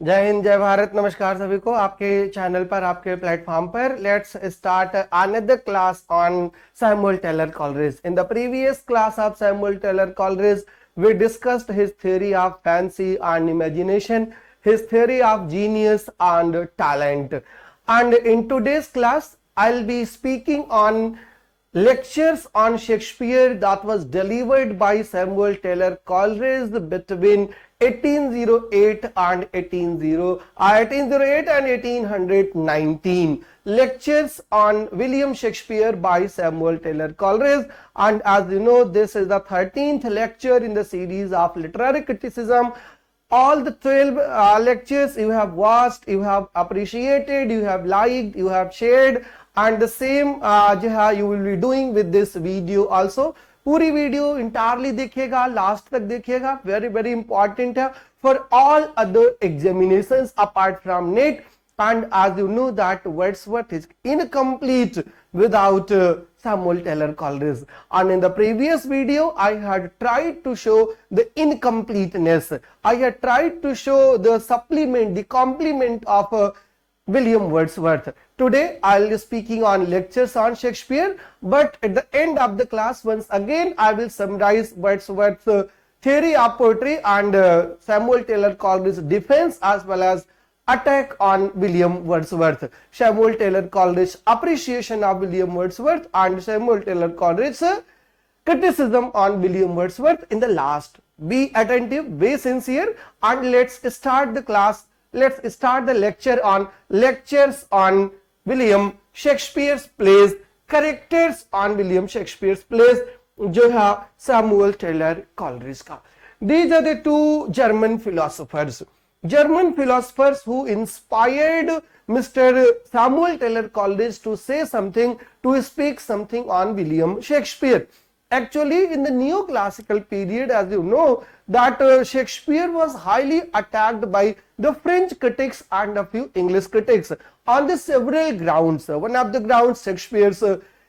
जय हिंद, जय भारत। नमस्कार सभी को, आपके चैनल पर, आपके प्लेटफॉर्म पर। Let's start another class on Samuel Taylor Coleridge. In the previous class of Samuel Taylor Coleridge, we discussed his theory of fancy and imagination, his theory of genius and talent. And in today's class, I'll be speaking on lectures on Shakespeare that was delivered by Samuel Taylor Coleridge between 1808 and 1819. Lectures on William Shakespeare by Samuel Taylor Coleridge. And as you know, this is the 13th lecture in the series of literary criticism. All the 12 lectures you have watched, you have appreciated, you have liked, you have shared, and the same you will be doing with this video also. पूरी video entirely देखिएगा, last तक देखिएगा, very very important है for all other examinations apart from net. And as you know that Wordsworth is incomplete without Samuel Taylor Coleridge. And in the previous video, I had tried to show the incompleteness. I had tried to show the supplement, the complement of William Wordsworth. Today I'll be speaking on lectures on Shakespeare, but at the end of the class, once again, I will summarize Wordsworth's theory of poetry and Samuel Taylor Coleridge's defense as well as attack on William Wordsworth. Samuel Taylor Coleridge's appreciation of William Wordsworth and Samuel Taylor Coleridge's criticism on William Wordsworth in the last. Be attentive, be sincere, and let's start the class. Let's start the lecture on lectures on William Shakespeare's plays, characters on William Shakespeare's plays, जो है Samuel Taylor Coleridge का. These are the two German philosophers who inspired Mr. Samuel Taylor Coleridge to say something, to speak something on William Shakespeare. Actually, in the neoclassical period, as you know, that Shakespeare was highly attacked by the French critics and a few English critics on the several grounds. One of the grounds, Shakespeare's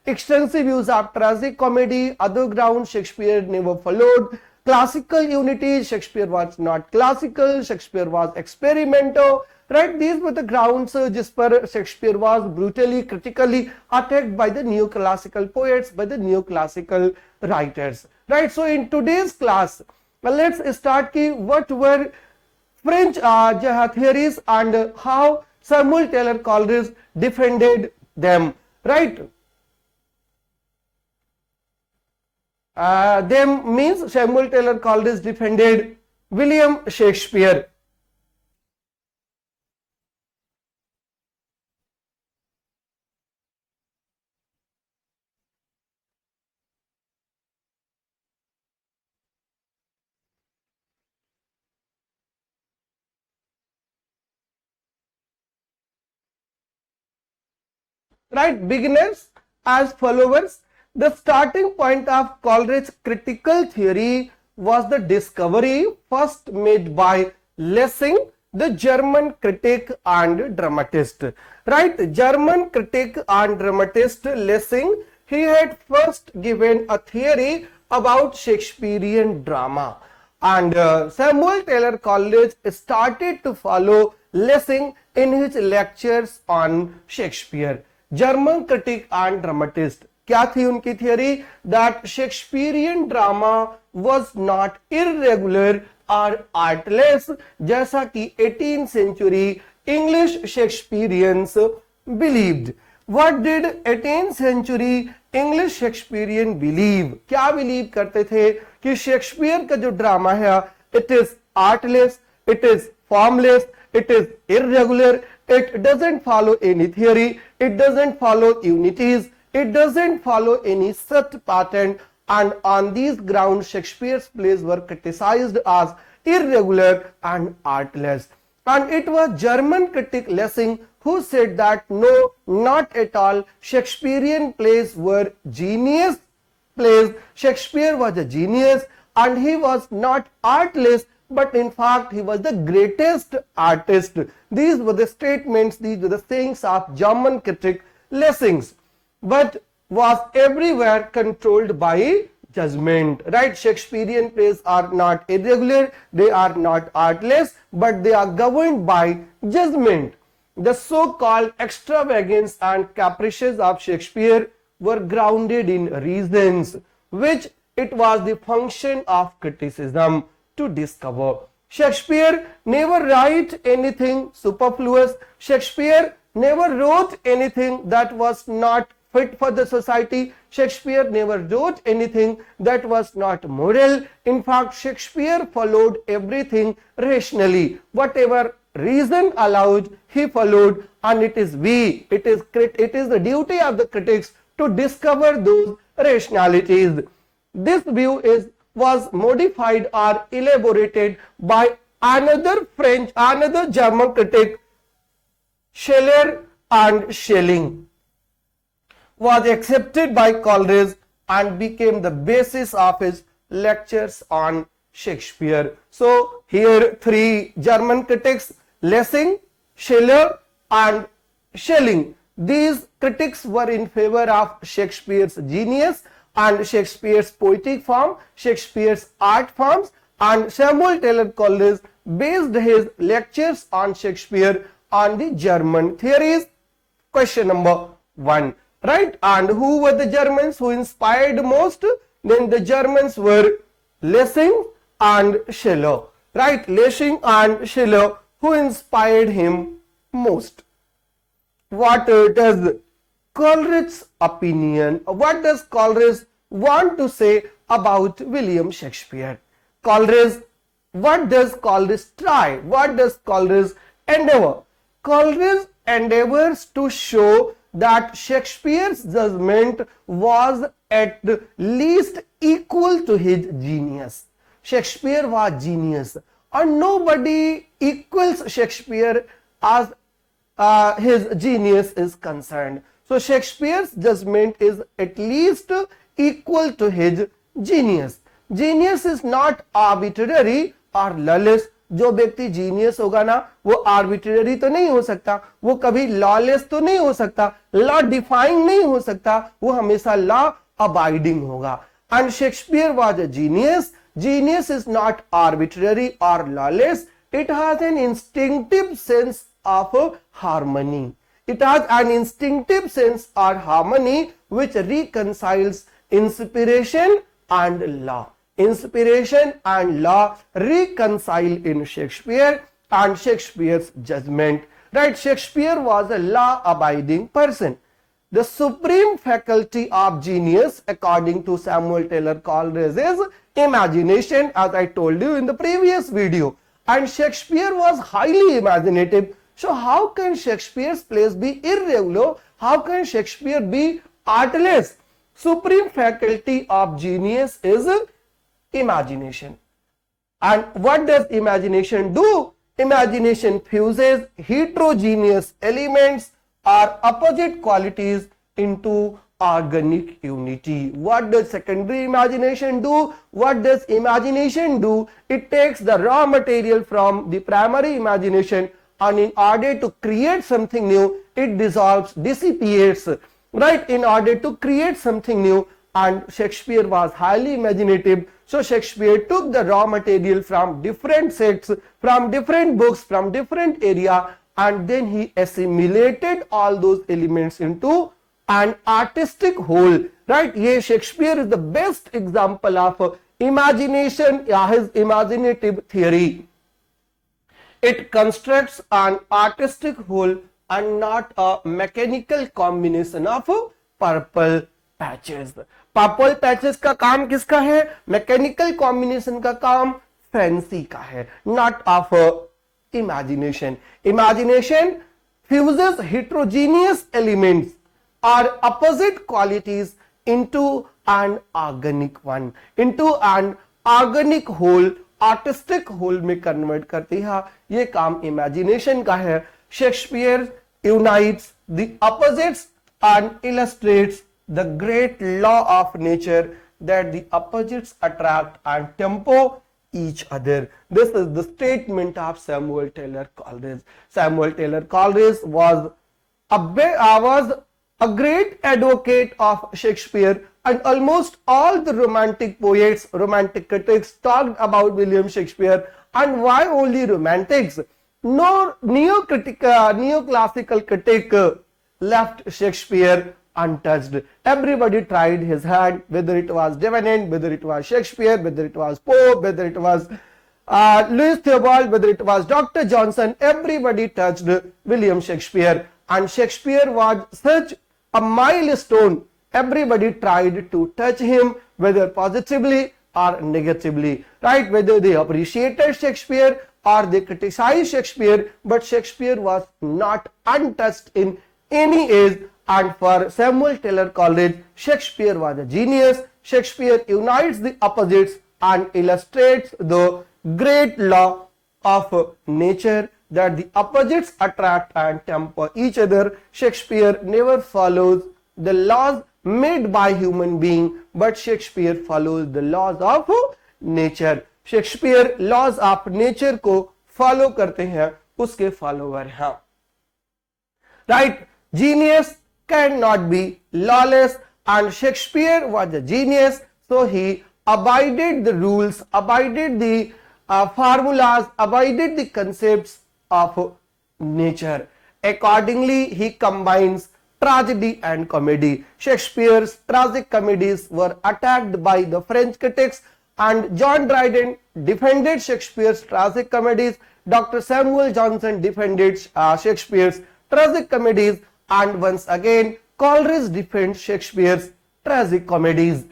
extensive use of tragic comedy. Other grounds, Shakespeare never followed classical unity. Shakespeare was not classical. Shakespeare was experimental. Right? These were the grounds जिस पर Shakespeare was brutally, critically attacked by the neoclassical poets, by the neoclassical writers. Right? So in today's class, let's start what were French theories and how Samuel Taylor Coleridge defended them. Right? Them means Samuel Taylor Coleridge defended William Shakespeare. Right, beginners as followers. The starting point of Coleridge's critical theory was the discovery first made by Lessing, the German critic and dramatist. Right, German critic and dramatist Lessing, he had first given a theory about Shakespearean drama, and Samuel Taylor Coleridge started to follow Lessing in his lectures on Shakespeare. German critic and dramatist, क्या थी उनकी थियरी? That Shakespearean drama was not irregular और artless, जैसा कि 18th century English Shakespeareans believed. What did 18th century English Shakespearean believe? क्या believe करते थे? कि शेक्सपियर का जो ड्रामा है, it is artless, it is formless, it is irregular, it doesn't follow any theory, it doesn't follow unities, it doesn't follow any set pattern, and on these grounds Shakespeare's plays were criticized as irregular and artless. And it was German critic Lessing who said that no, not at all, Shakespearean plays were genius plays. Shakespeare was a genius and he was not artless, but in fact he was the greatest artist. These were the statements, these were the sayings of German critic Lessing, but was everywhere controlled by judgment, right? Shakespearean plays are not irregular, they are not artless, but they are governed by judgment. The so-called extravagance and caprices of Shakespeare were grounded in reasons, which it was the function of criticism to discover. Shakespeare never wrote anything superfluous. Shakespeare never wrote anything that was not fit for the society. Shakespeare never wrote anything that was not moral. In fact, Shakespeare followed everything rationally. Whatever reason allowed, he followed, and it is the duty of the critics to discover those rationalities. This view was modified or elaborated by another German critic, Scheller, and Schelling, was accepted by Coleridge and became the basis of his lectures on Shakespeare. So here three German critics, Lessing, Scheller, and Schelling. These critics were in favor of Shakespeare's genius and Shakespeare's poetic form, Shakespeare's art forms, and Samuel Taylor Coleridge based his lectures on Shakespeare on the German theories. Question number 1, right? And who were the Germans who inspired most? Then the Germans were Lessing and Scheller, right? Lessing and Scheller, who inspired him most. What does Coleridge's opinion, what does Coleridge want to say about William Shakespeare? Coleridge, what does Coleridge try? What does Coleridge endeavor? Coleridge endeavors to show that Shakespeare's judgment was at least equal to his genius. Shakespeare was genius, and nobody equals Shakespeare as his genius is concerned. So Shakespeare's judgment is at least equal to his genius. Genius is not arbitrary or lawless. जो व्यक्ति genius होगा ना, वो arbitrary तो नहीं हो सकता, वो कभी लॉलेस तो नहीं हो सकता, लॉ डिफाइंग नहीं हो सकता, वो हमेशा लॉ अबाइडिंग होगा. And Shakespeare was a genius. Genius is not arbitrary or lawless. It has an instinctive sense of harmony. It has an instinctive sense or harmony which reconciles inspiration and law. Inspiration and law reconcile in Shakespeare and Shakespeare's judgment. Right? Shakespeare was a law-abiding person. The supreme faculty of genius, according to Samuel Taylor Coleridge, is imagination, as I told you in the previous video. And Shakespeare was highly imaginative. So how can Shakespeare's plays be irregular? How can Shakespeare be artless? Supreme faculty of genius is imagination. And what does imagination do? Imagination fuses heterogeneous elements or opposite qualities into organic unity. What does secondary imagination do? What does imagination do? It takes the raw material from the primary imagination, and in order to create something new, it dissolves, dissipates, right, in order to create something new. And Shakespeare was highly imaginative. So Shakespeare took the raw material from different sets, from different books, from different area, and then he assimilated all those elements into an artistic whole. Right? Ye Shakespeare is the best example of imagination, his imaginative theory. It constructs an artistic whole and not a mechanical combination of purple patches. Purple patches का काम किसका है? Mechanical combination का काम fancy का है, not of imagination. Imagination fuses heterogeneous elements or opposite qualities into an organic one, into an organic whole, artistic whole में convert करती है. ये काम imagination का है. Shakespeare unites the opposites and illustrates the great law of nature that the opposites attract and tempo each other. This is the statement of Samuel Taylor Coleridge. Samuel Taylor Coleridge was a great advocate of Shakespeare, and almost all the romantic poets, romantic critics talked about William Shakespeare. And why only romantics? No neoclassical critic left Shakespeare untouched. Everybody tried his hand, whether it was Devenant, whether it was Shakespeare, whether it was Pope, whether it was Louis Theobald, whether it was Dr. Johnson. Everybody touched William Shakespeare, and Shakespeare was such a milestone. Everybody tried to touch him, whether positively or negatively, right? Whether they appreciated Shakespeare or they criticized Shakespeare, but Shakespeare was not untouched in any age. And for Samuel Taylor Coleridge, Shakespeare was a genius. Shakespeare unites the opposites and illustrates the great law of nature, that the opposites attract and temper each other. Shakespeare never follows the laws made by human being, but Shakespeare follows the laws of nature. Shakespeare laws of nature को follow करते हैं, उसके follower हैं. Right? Genius cannot be lawless, and Shakespeare was a genius, so he abided the rules, abided the formulas, abided the concepts of nature. Accordingly, he combines tragedy and comedy. Shakespeare's tragic comedies were attacked by the French critics, and John Dryden defended Shakespeare's tragic comedies. Dr. Samuel Johnson defended Shakespeare's tragic comedies, and once again Coleridge defends Shakespeare's tragic comedies.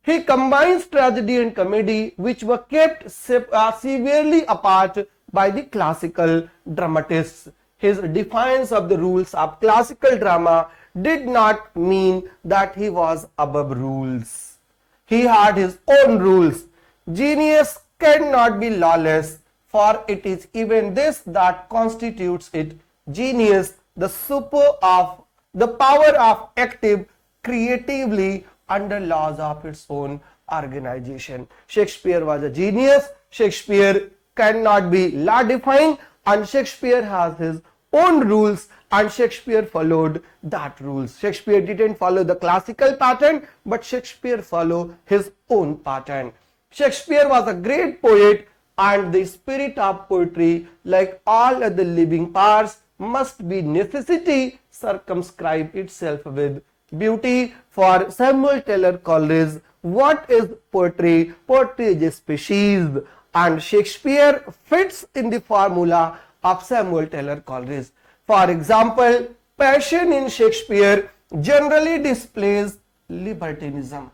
He combines tragedy and comedy, which were kept severely apart by the classical dramatists. His defiance of the rules of classical drama did not mean that he was above rules. He had his own rules. Genius cannot be lawless, for it is even this that constitutes it genius, the power of active creatively under laws of its own organization. Shakespeare was a genius. Shakespeare cannot be law defying, and Shakespeare has his own rules, and Shakespeare followed that rules. Shakespeare didn't follow the classical pattern, but Shakespeare followed his own pattern. Shakespeare was a great poet, and the spirit of poetry, like all other living powers, must be necessity circumscribe itself with beauty. For Samuel Taylor Coleridge, what is poetry? Poetry is a species, and Shakespeare fits in the formula of Samuel Taylor Coleridge. For example, passion in Shakespeare generally displays libertinism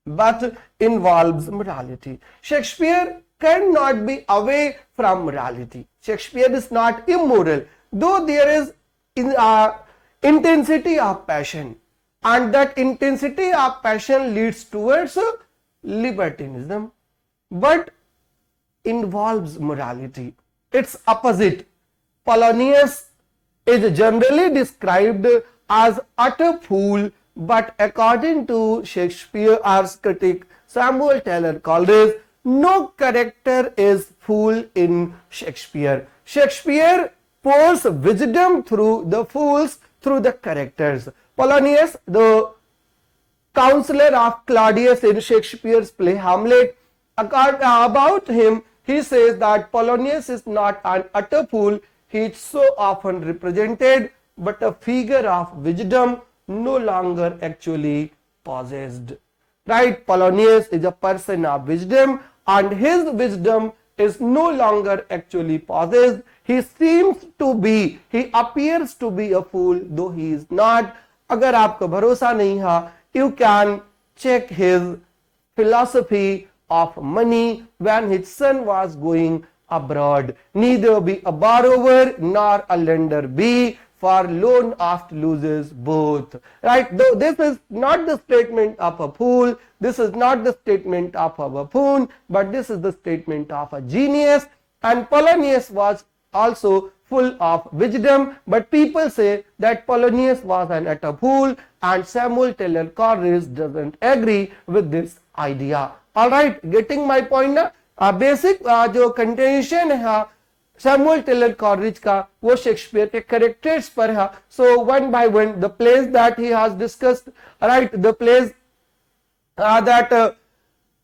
but involves morality. Shakespeare cannot be away from morality. Shakespeare is not immoral, though there is intensity of passion, and that intensity of passion leads towards libertinism but involves morality. Its opposite, Polonius, is generally described as utter fool, but according to Shakespeare's critic Samuel Taylor Coleridge, no character is fool in Shakespeare. Shakespeare pours wisdom through the fools, through the characters. Polonius, the counselor of Claudius in Shakespeare's play Hamlet, about him, he says that Polonius is not an utter fool. He is so often represented, but a figure of wisdom, no longer actually possessed. Right? Polonius is a person of wisdom, and his wisdom is no longer actually possessed. He seems to be, he appears to be a fool, though he is not. अगर आपको भरोसा नहीं है, you can check his philosophy of money when his son was going abroad. Neither be a borrower nor a lender be, for loan oft loses both. Right? Though this is not the statement of a fool, this is not the statement of a buffoon, but this is the statement of a genius. And Polonius was also full of wisdom, but people say that Polonius was an utter fool, and Samuel Taylor Coleridge doesn't agree with this idea. Alright, getting my point now? Basic जो contention है Samuel Taylor Coleridge का वो Shakespeare के characters पर है. So one by one the place that he has discussed, right, the place that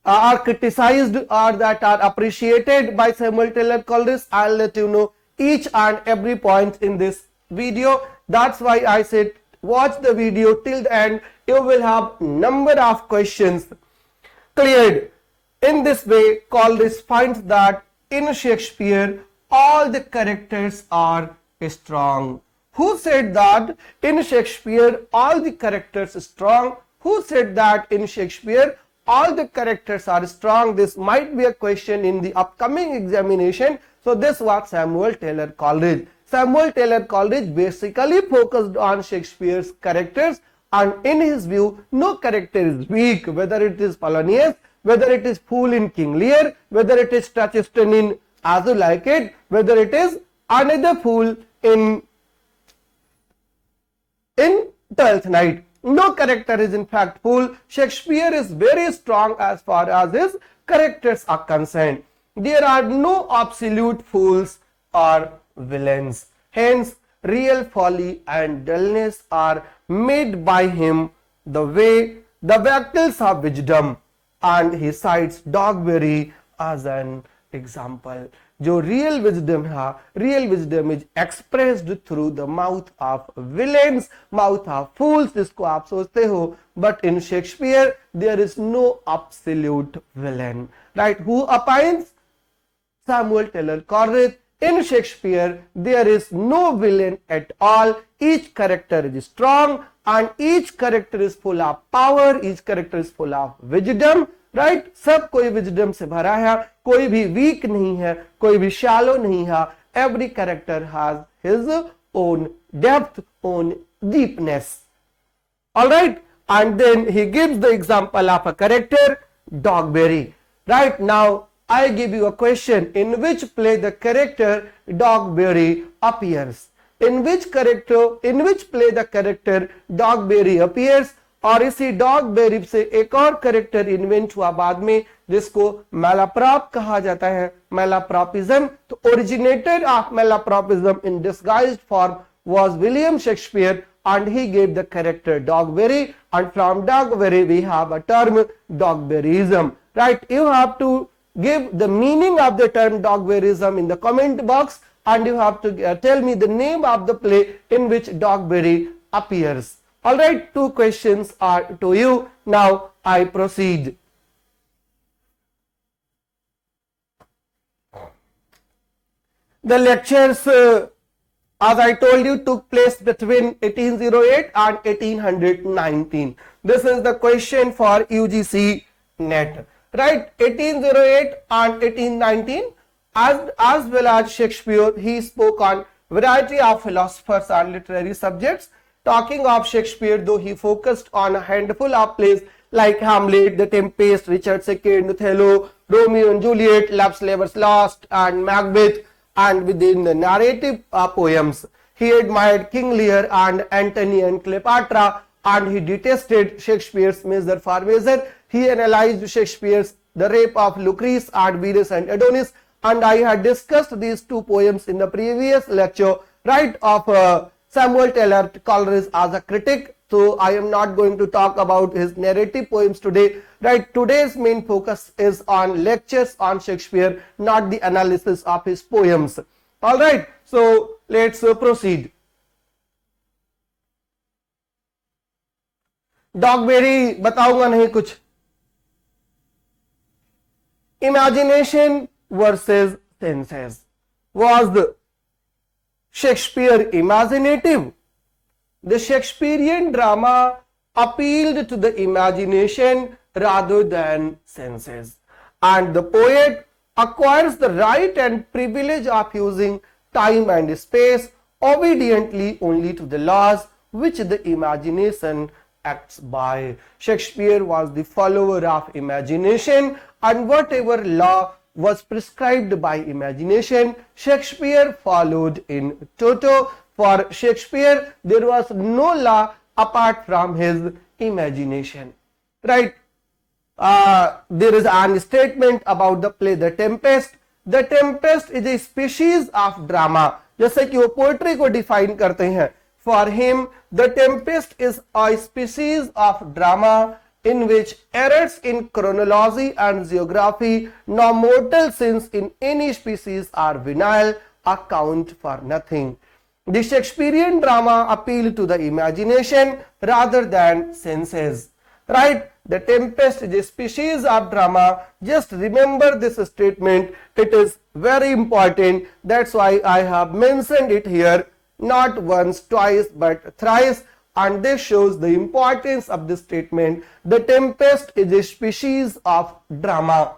are criticized or that are appreciated by Samuel Taylor Coleridge. I'll let you know each and every point in this video. That's why I said watch the video till the end. You will have number of questions cleared. In this way, Coleridge finds that in Shakespeare all the characters are strong. Who said that in Shakespeare all the characters are strong? Who said that in Shakespeare all the characters are strong? This might be a question in the upcoming examination. So this was Samuel Taylor Coleridge. Samuel Taylor Coleridge basically focused on Shakespeare's characters, and in his view no character is weak, whether it is Polonius, whether it is Fool in King Lear, whether it is Trachiston in As You Like It, whether it is another fool in Twelfth Night. No character is in fact fool. Shakespeare is very strong as far as his characters are concerned. There are no absolute fools or villains. Hence, real folly and dullness are made by him the way the vehicles of wisdom, and he cites Dogberry as an example. जो real wisdom है, real wisdom is expressed through the mouth of villains, mouth of fools, जिसको आप सोचते हो. But in Shakespeare there is no absolute villain, right. Who opines? Samuel Taylor Coleridge. In Shakespeare there is no villain at all. Each character is strong and each character is full of power, each character is full of wisdom, right. सब कोई wisdom से भरा है, कोई भी week नहीं है, कोई भी शैलो नहीं है. Every character has his own depth, own deepness. Alright, and then he gives the example of a character Dogberry. Right, now I give you a question. In which play the character Dogberry appears? In which play the character Dogberry appears? और इसी डॉगबेरी से एक और character invent हुआ बाद में, जिसको मैलाप्रॉप कहा जाता है, मैलाप्रॉपिज्म. तो originator of malapropism in disguised form was William Shakespeare, and he gave the character Dogberry, and from Dogberry we have a term Dogberryism, right. You have to give the meaning of the term Dogberryism in the comment box, and you have to tell me the name of the play in which Dogberry appears. All right, two questions are to you. Now I proceed. The lectures, as I told you, took place between 1808 and 1819. This is the question for UGC NET, right. 1808 and 1819. As well as Shakespeare, he spoke on variety of philosophers and literary subjects. Talking of Shakespeare, though, he focused on a handful of plays like Hamlet, The Tempest, Richard II, Othello, Romeo and Juliet, Love's Labour's Lost, and Macbeth. And within the narrative poems, he admired King Lear and Antony and Cleopatra, and he detested Shakespeare's Measure for Measure. He analyzed Shakespeare's The Rape of Lucrece and Venus and Adonis, and I had discussed these two poems in the previous lecture, right, of Samuel Taylor Coleridge as a critic. So I am not going to talk about his narrative poems today, right. Today's main focus is on lectures on Shakespeare, not the analysis of his poems. All right, so let's proceed. Dogberry बताऊंगा नहीं कुछ. Imagination versus senses. Was the Shakespeare imaginative? The Shakespearean drama appealed to the imagination rather than senses, and the poet acquires the right and privilege of using time and space obediently only to the laws which the imagination acts by. Shakespeare was the follower of imagination, and whatever law was prescribed by imagination, Shakespeare followed in toto. For Shakespeare, there was no law apart from his imagination, right. There is an statement about the play The Tempest. The Tempest is a species of drama, जैसे कि वो poetry को define करते हैं. For him the Tempest is a species of drama in which errors in chronology and geography, no mortal sins in any species are venial, account for nothing. The Shakespearean drama appeal to the imagination rather than senses. Right? The Tempest is a species of drama. Just remember this statement. It is very important. That's why I have mentioned it here, not once, twice, but thrice. And this shows the importance of this statement. The Tempest is a species of drama.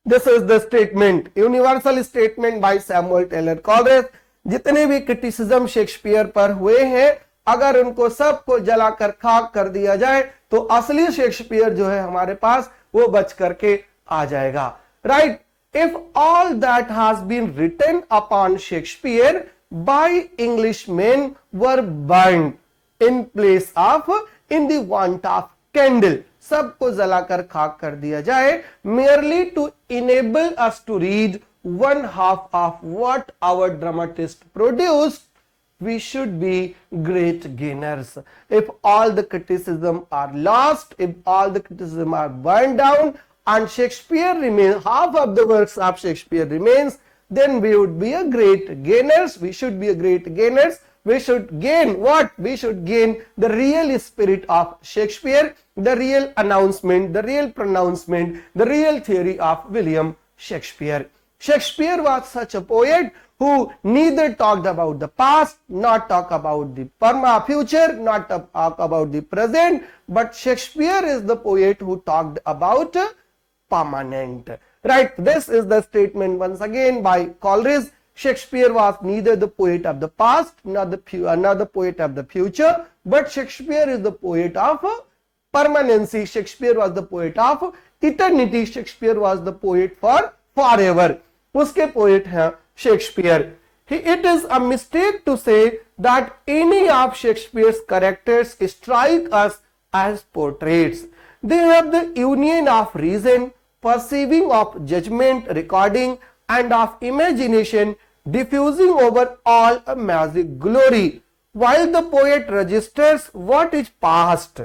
This is the statement, universal statement by Samuel Taylor Coleridge. जितने भी criticism Shakespeare पर हुए हैं, अगर उनको सबको जलाकर खाक कर दिया जाए तो असली शेक्सपियर जो है हमारे पास वो बच करके आ जाएगा. Right? If all that has been written upon Shakespeare by Englishmen were burned in place of in the want of candle. सबको जलाकर खाक कर दिया जाए, merely to enable us to read one half of what our dramatist produced, we should be great gainers. If all the criticism are lost, if all the criticism are burned down and Shakespeare remains, half of the works of Shakespeare remains, then we would be a great gainers. We should be a great gainers. We should gain what? We should gain the real spirit of Shakespeare, the real announcement, the real pronouncement, the real theory of William Shakespeare. Shakespeare was such a poet who neither talked about the past, not talk about the future, not talk about the present, but Shakespeare is the poet who talked about permanent. Right, this is the statement once again by Coleridge. Shakespeare was neither the poet of the past nor the poet of the future, but Shakespeare is the poet of permanency. Shakespeare was the poet of eternity. Shakespeare was the poet for forever. उसके poet हैं Shakespeare. It is a mistake to say that any of Shakespeare's characters strike us as portraits. They have the union of reason, perceiving of judgment, recording, and of imagination, diffusing over all a magic glory. While the poet registers what is past,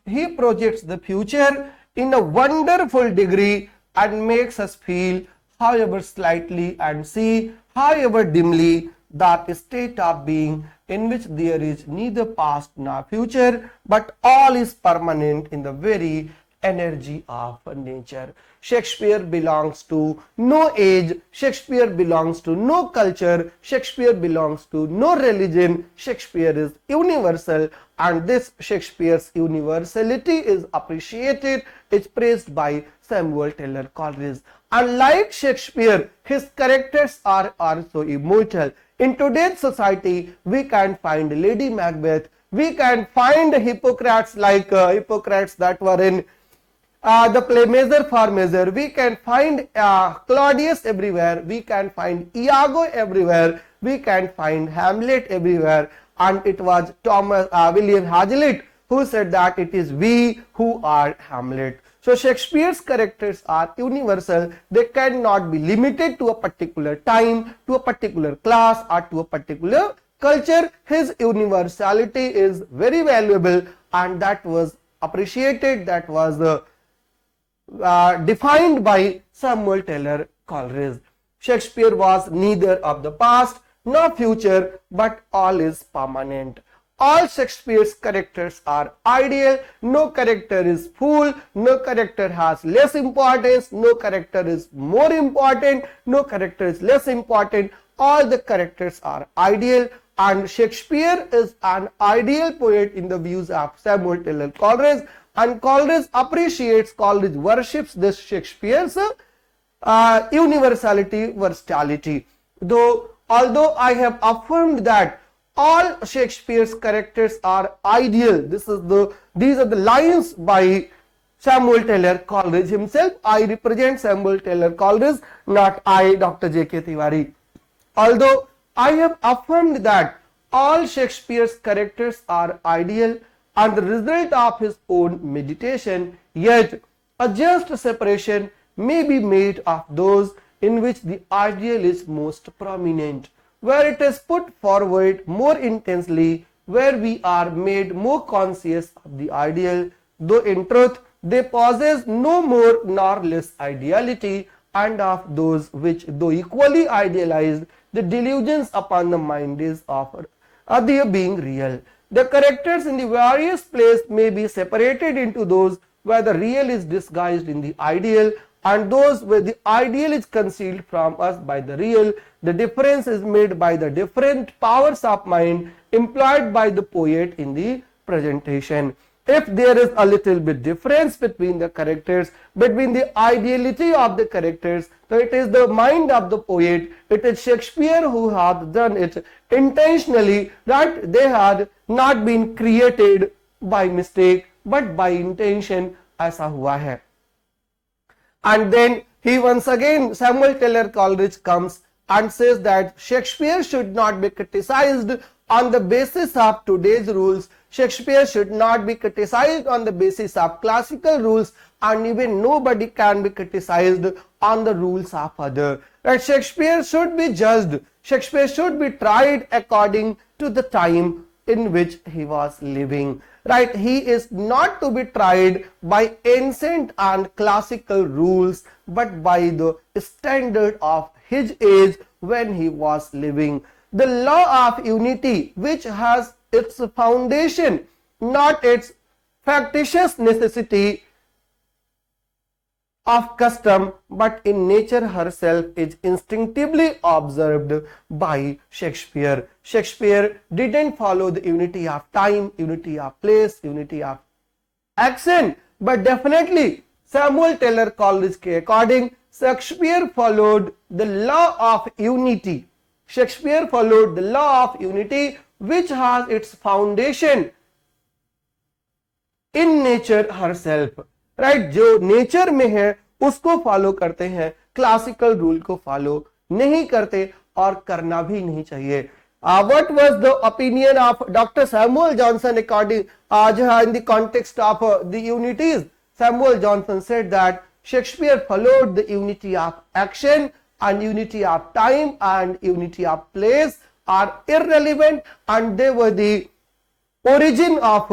he projects the future in a wonderful degree and makes us feel, however slightly, and see, however dimly, that state of being in which there is neither past nor future, but all is permanent in the very energy of nature. Shakespeare belongs to no age, Shakespeare belongs to no culture, Shakespeare belongs to no religion. Shakespeare is universal, and this Shakespeare's universality is appreciated, is praised by Samuel Taylor Coleridge. Unlike Shakespeare, his characters are also immortal. In today's society, we can find Lady Macbeth, we can find Hippocrates like Hippocrates that were in the play Measure for Measure, we can find Claudius everywhere, we can find Iago everywhere, we can find Hamlet everywhere, and it was William Hazlitt who said that it is we who are Hamlet. So Shakespeare's characters are universal. They cannot be limited to a particular time, to a particular class, or to a particular culture. His universality is very valuable, and that was appreciated, that was defined by Samuel Taylor Coleridge. Shakespeare was neither of the past nor future, but all is permanent. All Shakespeare's characters are ideal. No character is fool. No character has less importance. No character is more important. No character is less important. All the characters are ideal, and Shakespeare is an ideal poet in the views of Samuel Taylor Coleridge, and Coleridge appreciates, Coleridge worships this Shakespeare's universality, versatility. Although I have affirmed that all Shakespeare's characters are ideal, these are the lines by Samuel Taylor Coleridge himself. I represent Samuel Taylor Coleridge, not I, Dr. J.K. Tiwari. Although I have affirmed that all Shakespeare's characters are ideal, and the result of his own meditation, yet a just separation may be made of those in which the ideal is most prominent, where it is put forward more intensely, where we are made more conscious of the ideal, though in truth they possess no more nor less ideality, and of those which, though equally idealized, the delusions upon the mind is of their being real. The characters in the various plays may be separated into those where the real is disguised in the ideal, and those where the ideal is concealed from us by the real. The difference is made by the different powers of mind employed by the poet in the presentation. If there is a little bit difference between the characters, between the ideality of the characters, so it is the mind of the poet, it is Shakespeare who hath done it intentionally, that they had not been created by mistake but by intention. ऐसा हुआ है. And then he once again, Samuel Taylor Coleridge comes and says that Shakespeare should not be criticized on the basis of today's rules. Shakespeare should not be criticized on the basis of classical rules, and even nobody can be criticized on the rules of other. Right? Shakespeare should be judged. Shakespeare should be tried according to the time in which he was living. Right? He is not to be tried by ancient and classical rules, but by the standard of his age when he was living. The law of unity, which has its foundation, not its factitious necessity of custom, but in nature herself, is instinctively observed by Shakespeare. Shakespeare didn't follow the unity of time, unity of place, unity of action, but definitely Samuel Taylor Coleridge के according, Shakespeare followed the law of unity. Shakespeare followed the law of unity, which has its foundation in nature herself. Right? जो nature में है उसको follow करते हैं, classical rule को follow नहीं करते और करना भी नहीं चाहिए. What was the opinion of Dr. Samuel Johnson according in the context of the unities? Samuel Johnson said that Shakespeare followed the unity of action, and unity of time and unity of place are irrelevant, and they were the origin of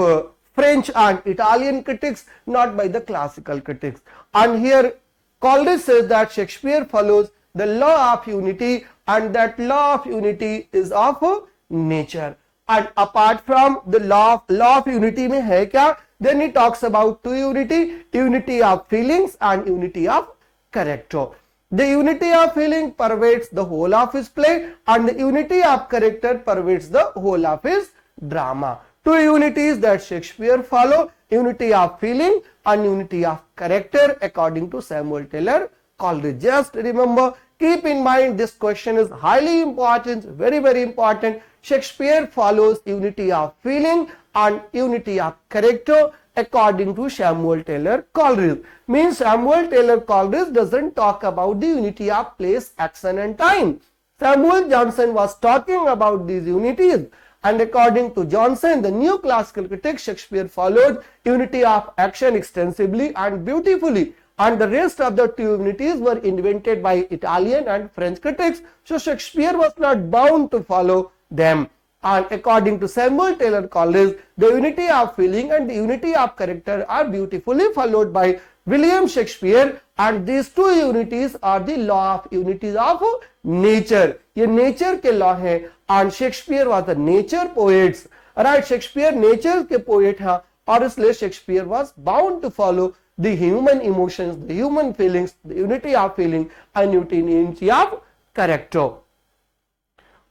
French and Italian critics, not by the classical critics. And here Coleridge says that Shakespeare follows the law of unity, and that law of unity is of nature. And apart from the law of unity में है क्या? Then he talks about two unity, unity of feelings and unity of character. The unity of feeling pervades the whole of his play, and the unity of character pervades the whole of his drama. Two unities that Shakespeare follow, unity of feeling and unity of character according to Samuel Taylor Coleridge. Just remember, keep in mind, this question is highly important, very very important. Shakespeare follows unity of feeling and unity of character according to Samuel Taylor Coleridge. Means Samuel Taylor Coleridge doesn't talk about the unity of place, action and time. Samuel Johnson was talking about these unities, and according to Johnson, the new classical critic, Shakespeare followed unity of action extensively and beautifully, and the rest of the two unities were invented by Italian and French critics, so Shakespeare was not bound to follow them. And according to Samuel Taylor Coleridge, the unity of feeling and the unity of character are beautifully followed by William Shakespeare, and these two unities are the law of unities of nature. ये nature के law है, and Shakespeare was the nature poets. Right? Shakespeare nature के poet है, और इसलिए Shakespeare was bound to follow the human emotions, the human feelings, the unity of feeling and unity of character.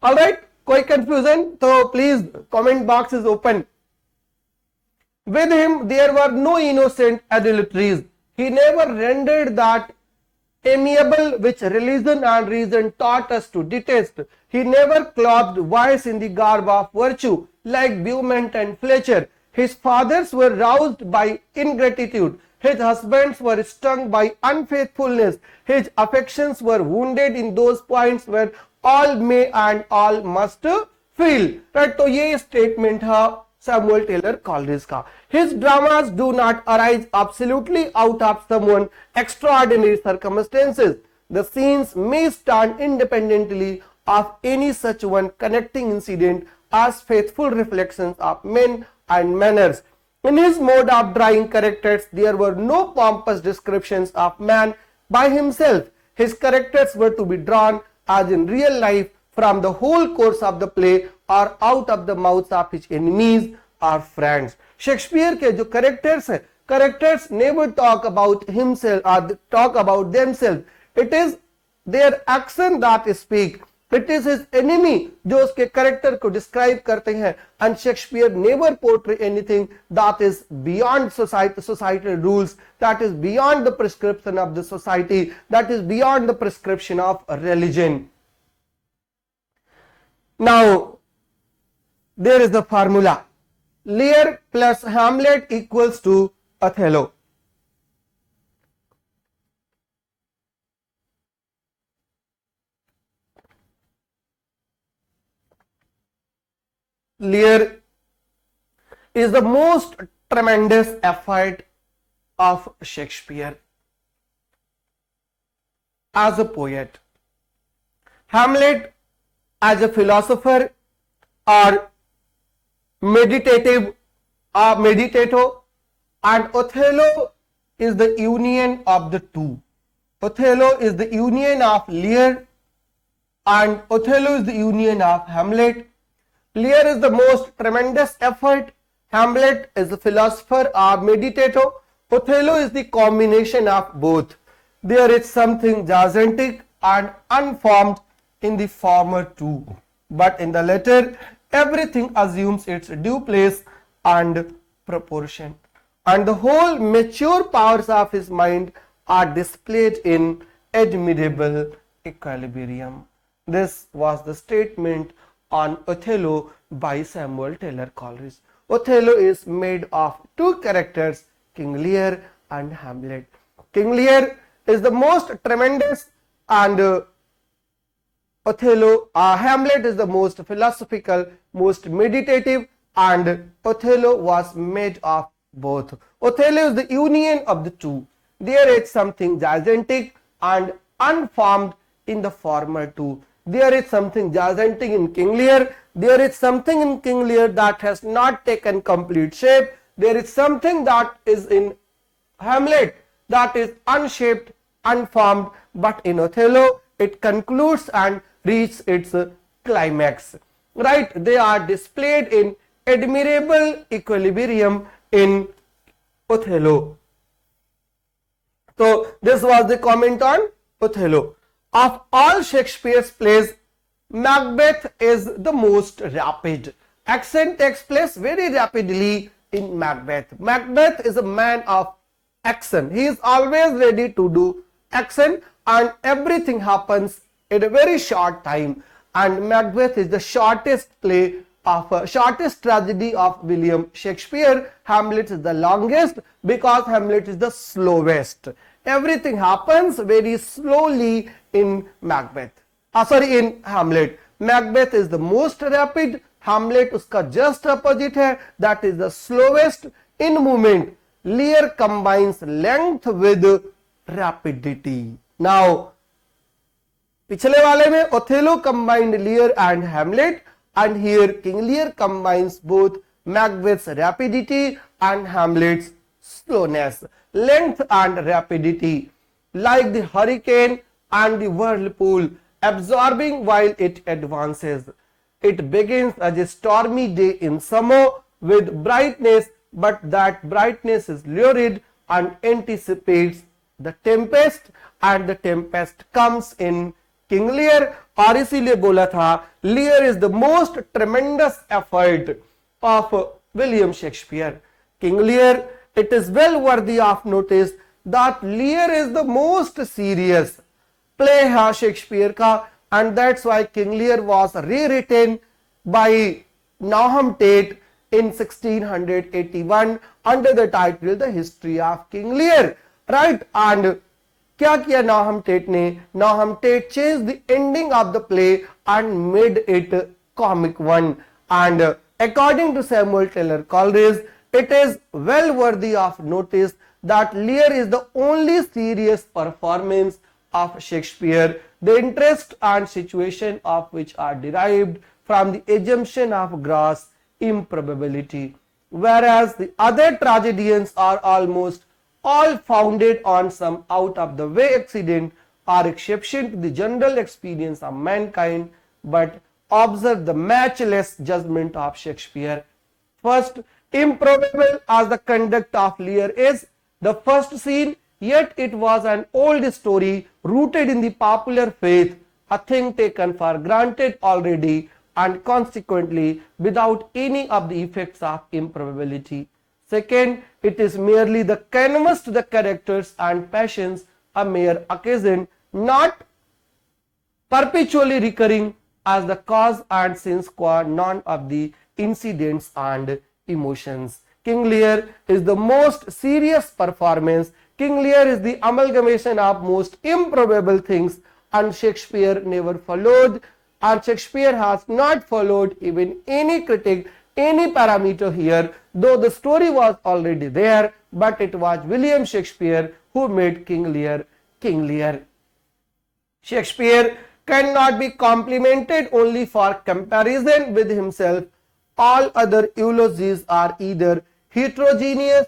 All right. कोई confusion? So please, comment box is open. With him there were no innocent adulteries. He never rendered that amiable which religion and reason taught us to detest. He never clothed vice in the garb of virtue like Beaumont and Fletcher. His fathers were roused by ingratitude. His husbands were stung by unfaithfulness. His affections were wounded in those points where all may and all must feel. Right? तो ये statement है Samuel Taylor Coleridge का। His dramas do not arise absolutely out of someone extraordinary circumstances. The scenes may stand independently of any such one connecting incident as faithful reflections of men and manners. In his mode of drawing characters, there were no pompous descriptions of man by himself. His characters were to be drawn as in real life from the whole course of the play or out of the mouths of his enemies or friends. Shakespeare के जो characters हैं, characters never talk about himself or talk about themselves. It is their action that speak. It is his enemy जो उसके character को describe करते हैं. And Shakespeare never portray anything that is beyond societal rules, that is beyond the prescription of the society, that is beyond the prescription of religion. Now, there is the formula. Lear plus Hamlet equals to Othello. Lear is the most tremendous effort of Shakespeare as a poet. Hamlet as a philosopher or meditator, and Othello is the union of the two. Othello is the union of Lear and Othello is the union of Hamlet. Lear is the most tremendous effort. Hamlet is the philosopher or meditator. Othello is the combination of both. There is something gigantic and unformed in the former two, but in the latter, everything assumes its due place and proportion, and the whole mature powers of his mind are displayed in admirable equilibrium. This was the statement on Othello by Samuel Taylor Coleridge. Othello is made of two characters, King Lear and Hamlet. King Lear is the most tremendous and Hamlet is the most philosophical, most meditative, and Othello was made of both. Othello is the union of the two. There is something gigantic and unformed in the former two. There is something gigantic in King Lear. There is something in King Lear that has not taken complete shape. There is something that is in Hamlet that is unshaped, unformed, but in Othello it concludes and reaches its climax. Right? They are displayed in admirable equilibrium in Othello. So this was the comment on Othello. Of all Shakespeare's plays, Macbeth is the most rapid. Action takes place very rapidly in Macbeth. Macbeth is a man of action. He is always ready to do action and everything happens in a very short time. And Macbeth is the shortest tragedy of William Shakespeare. Hamlet is the longest because Hamlet is the slowest. Everything happens very slowly in Macbeth. In Hamlet. Macbeth is the most rapid. Hamlet uska just opposite hai, that is the slowest in movement. Lear combines length with rapidity. Now, पिछले वाले में Othello combined Lear and Hamlet, and here King Lear combines both Macbeth's rapidity and Hamlet's slowness. Length and rapidity, like the hurricane and the whirlpool, absorbing while it advances. It begins as a stormy day in summer with brightness, but that brightness is lurid and anticipates the tempest, and the tempest comes in King Lear. और इसीलिए बोला था Lear is the most tremendous effort of William Shakespeare. King Lear, it is well worthy of notice that Lear is the most serious play है Shakespeare का, and that's why King Lear was rewritten by Nahum Tate in 1681 under the title The History of King Lear. Right? And क्या किया Nahum Tate ने? Nahum Tate changed the ending of the play and made it comic one, and According to Samuel Taylor Coleridge, it is well worthy of notice that Lear is the only serious performance of Shakespeare, the interest and situation of which are derived from the assumption of gross improbability, whereas the other tragedians are almost all founded on some out-of-the-way accident or exception to the general experience of mankind. But observe the matchless judgment of Shakespeare. First, improbable as the conduct of Lear is the first scene, yet it was an old story rooted in the popular faith, a thing taken for granted already, and consequently without any of the effects of improbability. Second, it is merely the canvas to the characters and passions, a mere occasion, not perpetually recurring as the cause and since qua non of the incidents and emotions. King Lear is the most serious performance. King Lear is the amalgamation of most improbable things, and Shakespeare never followed, and Shakespeare has not followed even any critic, any parameter here, though the story was already there, but it was William Shakespeare who made King Lear King Lear. Shakespeare cannot be complimented only for comparison with himself. All other eulogies are either heterogeneous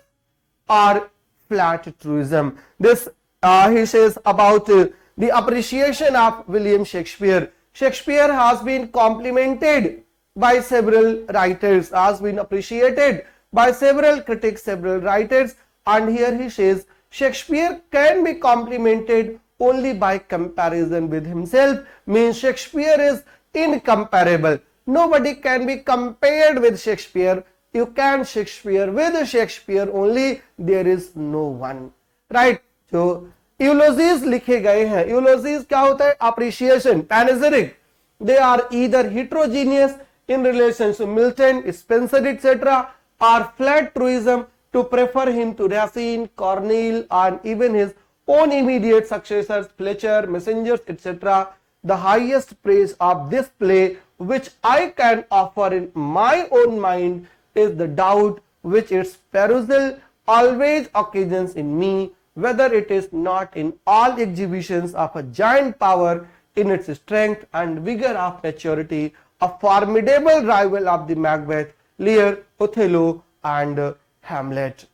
or flat truism. This he says about the appreciation of William Shakespeare. Shakespeare has been complimented by several writers, has been appreciated by several critics, several writers, and here he says Shakespeare can be complimented only by comparison with himself, means Shakespeare is incomparable. Nobody can be compared with Shakespeare. You can Shakespeare with Shakespeare only, there is no one, right? So eulogies लिखे गए हैं. Eulogies क्या होता है? Appreciation, panegyric. They are either heterogeneous in relation to Milton, Spenser, etc., or flat truism to prefer him to Racine, Corneille, and even his own immediate successors, Fletcher, Messengers, etc. The highest praise of this play which I can offer in my own mind is the doubt which its perusal always occasions in me, whether it is not in all exhibitions of a giant power in its strength and vigor of maturity, a formidable rival of the Macbeth, Lear, Othello, and Hamlet.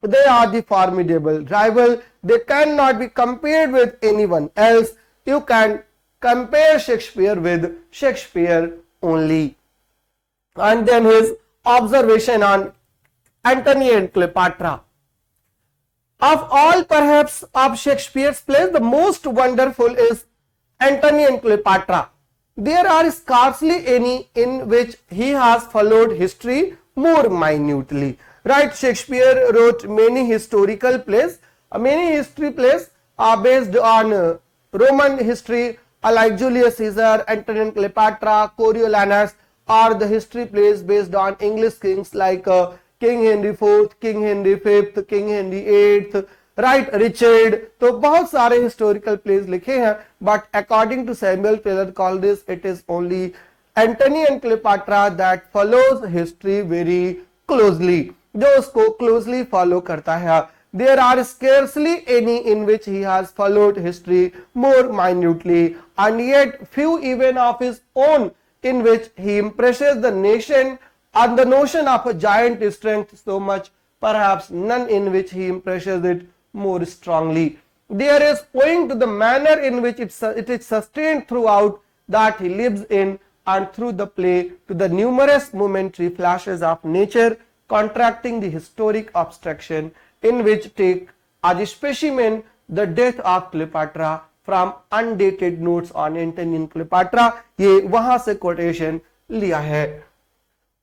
They are the formidable rival. They cannot be compared with anyone else. You can compare Shakespeare with Shakespeare only. And then his observation on Antony and Cleopatra. Of all perhaps of Shakespeare's plays, the most wonderful is Antony and Cleopatra. There are scarcely any in which he has followed history more minutely. Right, Shakespeare wrote many historical plays, many history plays are based on Roman history, like Julius Caesar, Antony and Cleopatra, Coriolanus, or the history plays based on English kings like King Henry IV, King Henry V, King Henry VIII, right, Richard. तो बहुत सारे historical plays लिखे हैं, but according to Samuel Taylor Coleridge, it is only Antony and Cleopatra that follows history very closely, जो उसको closely follow करता है. There are scarcely any in which he has followed history more minutely, and yet few even of his own in which he impresses the nation on the notion of a giant strength so much, perhaps none in which he impresses it more strongly. There is, owing to the manner in which it is sustained throughout that he lives in, and through the play, to the numerous momentary flashes of nature contracting the historic abstraction, in which take as a specimen the death of Cleopatra from undated notes on Antony and Cleopatra. ये वहां से quotation लिया है.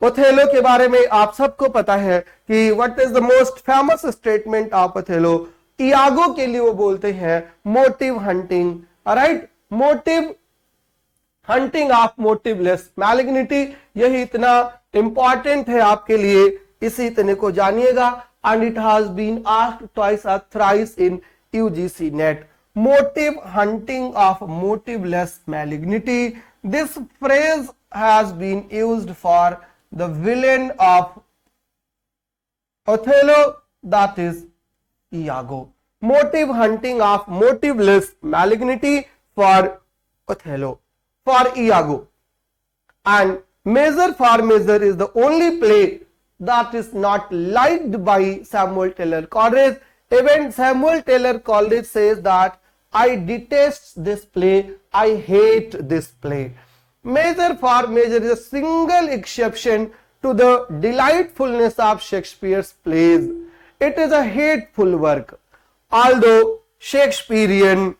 Othello के बारे में आप सबको पता है कि what is the most famous statement of Othello. Iago के लिए वो बोलते हैं motive hunting, right? Motive hunting of motiveless malignity. यही इतना important है आपके लिए, इसी इतने को जानिएगा. And it has been asked twice or thrice in UGC NET. Motive hunting of motiveless malignity. This phrase has been used for the villain of Othello, that is Iago. Motive hunting of motiveless malignity for Othello, for Iago. And Measure for Measure is the only play that is not liked by Samuel Taylor Coleridge. Even Samuel Taylor Coleridge says that I detest this play, I hate this play. Measure for Measure is a single exception to the delightfulness of Shakespeare's plays. It is a hateful work, although Shakespearean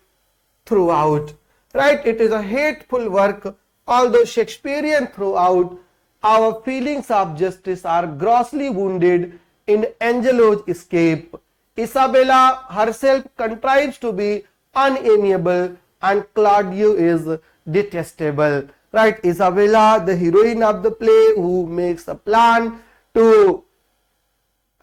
throughout. Right? It is a hateful work, although Shakespearean throughout. Our feelings of justice are grossly wounded in Angelo's escape. Isabella herself contrives to be unamiable and Claudio is detestable. Right? Isabella, the heroine of the play, who makes a plan to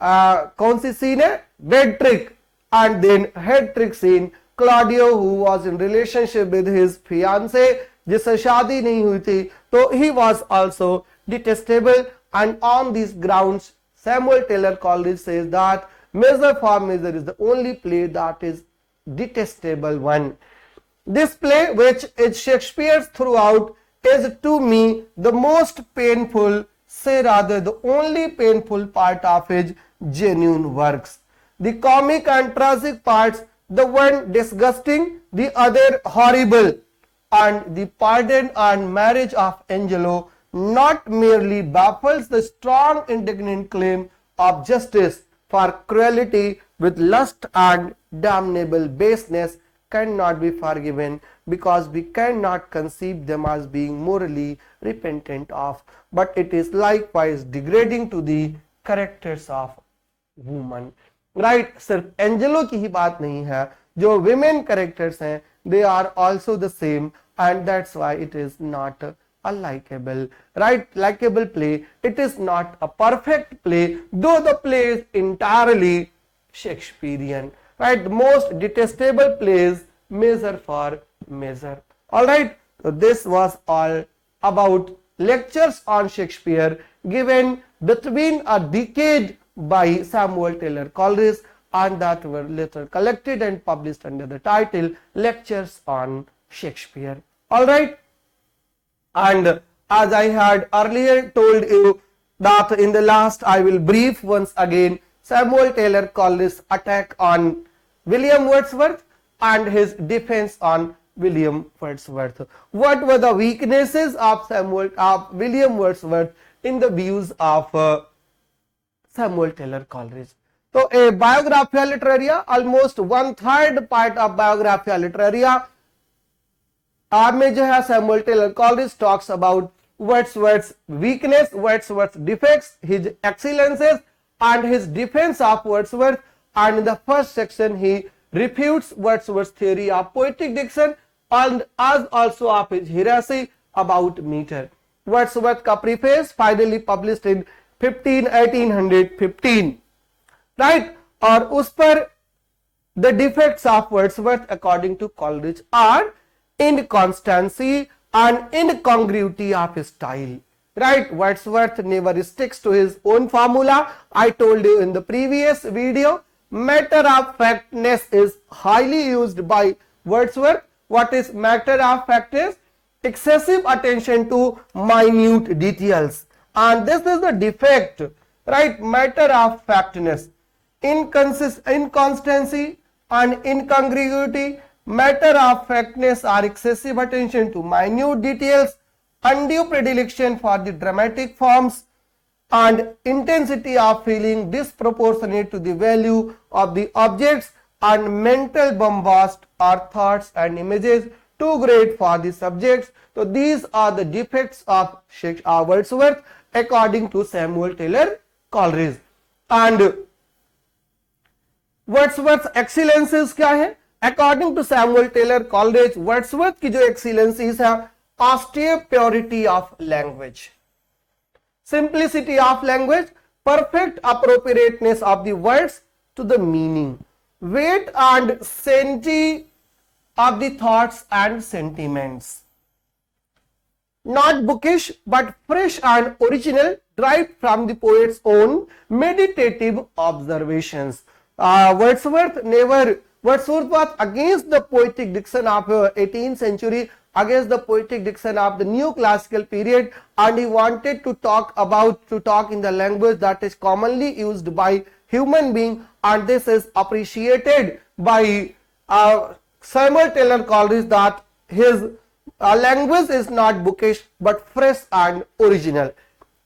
कौन सी scene है, bed trick, and then head trick scene. Claudio, who was in relationship with his fiancée, जिससे शादी नहीं हुई थी, तो he was also detestable. And on these grounds, Samuel Taylor Coleridge says that Measure for Measure is the only play that is detestable one. This play, which is Shakespeare's throughout, is to me the most painful, say rather the only painful part of his genuine works. The comic and tragic parts, the one disgusting, the other horrible, and the pardon and marriage of Angelo not merely baffles the strong indignant claim of justice, for cruelty with lust and damnable baseness cannot be forgiven, because we cannot conceive them as being morally repentant of, but it is likewise degrading to the characters of women. Right? सिर्फ Angelo की ही बात नहीं है, जो women characters हैं, they are also the same, and that's why it is not a likable, right, likable play. It is not a perfect play, though the play is entirely Shakespearean. Right? The most detestable plays, Measure for Measure. All right. So this was all about lectures on Shakespeare given between a decade by Samuel Taylor Coleridge, and that were later collected and published under the title Lectures on Shakespeare. All right. And as I had earlier told you that in the last, I will brief once again Samuel Taylor Coleridge's attack on William Wordsworth and his defense on William Wordsworth. What were the weaknesses of William Wordsworth in the views of Samuel Taylor Coleridge? So a Biographia Literaria, almost 1/3 part of Biographia Literaria में जो है Samuel Taylor Coleridge talks about Wordsworth's weakness, Wordsworth's defects, his excellences, and his defense of Wordsworth. And in the first section, he refutes Wordsworth's theory of poetic diction and as also of his heresy about meter. Wordsworth का preface finally published in 1815, right? और उस पर the defects of Wordsworth according to Coleridge are inconstancy and incongruity of his style. Right? Wordsworth never sticks to his own formula. I told you in the previous video, matter of factness is highly used by Wordsworth. What is matter of fact is excessive attention to minute details, and this is the defect. Right? Matter of factness, inconstancy and incongruity. Matter of factness are excessive attention to minute details, undue predilection for the dramatic forms, and intensity of feeling disproportionate to the value of the objects, and mental bombast or thoughts and images too great for the subjects. So these are the defects of Wordsworth according to Samuel Taylor Coleridge. And Wordsworth's excellences क्या है? According to Samuel Taylor Coleridge, Wordsworth की जो excellencies है, austere purity of language, simplicity of language, perfect appropriateness of the words to the meaning, weight and sanctity of the thoughts and sentiments, not bookish but fresh and original derived from the poet's own meditative observations. Wordsworth was against the poetic diction of 18th century, against the poetic diction of the new classical period, and he wanted to talk in the language that is commonly used by human being, and this is appreciated by Samuel Taylor Coleridge, that his language is not bookish but fresh and original.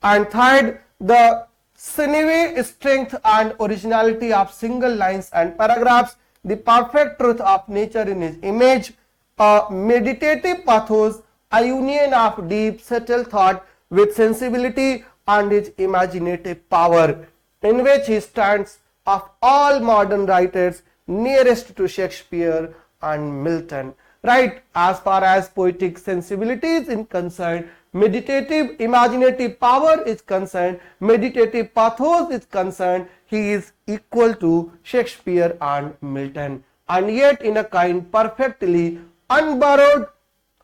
And third, the sinewy strength and originality of single lines and paragraphs, the perfect truth of nature in his image, a meditative pathos, a union of deep subtle thought with sensibility, and his imaginative power, in which he stands of all modern writers nearest to Shakespeare and Milton. Right, as far as poetic sensibility is concerned, meditative imaginative power is concerned, meditative pathos is concerned, he is equal to Shakespeare and Milton, and yet in a kind perfectly unborrowed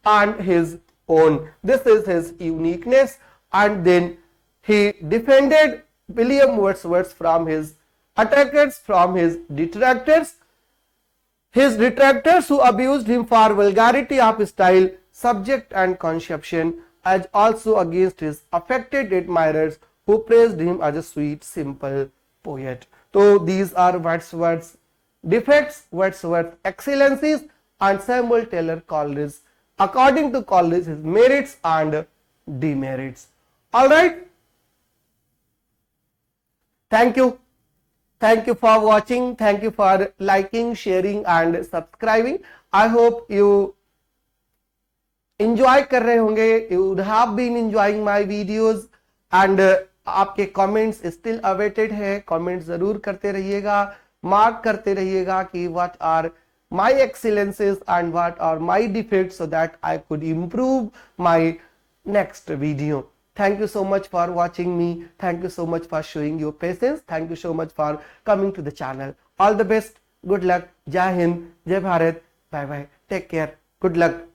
and his own. This is his uniqueness. And then he defended William Wordsworth from his attackers, from his detractors. His detractors who abused him for vulgarity of style, subject and conception, as also against his affected admirers who praised him as a sweet, simple poet. So these are Wordsworth's defects, Wordsworth's excellencies, and Samuel Taylor Coleridge, according to Coleridge, his merits and demerits. Alright. Thank you. Thank you for watching. Thank you for liking, sharing and subscribing. I hope you enjoy कर रहे होंगे. You would have been enjoying my videos and आपके comments still awaited है. Comments जरूर करते रहिएगा. Mark करते रहिएगा कि what are my excellences and what are my defects, so that I could improve my next video. Thank you so much for watching me. Thank you so much for showing your patience. Thank you so much for coming to the channel. All the best. Good luck. Jai Hind. Jai Bharat. Bye bye. Take care. Good luck.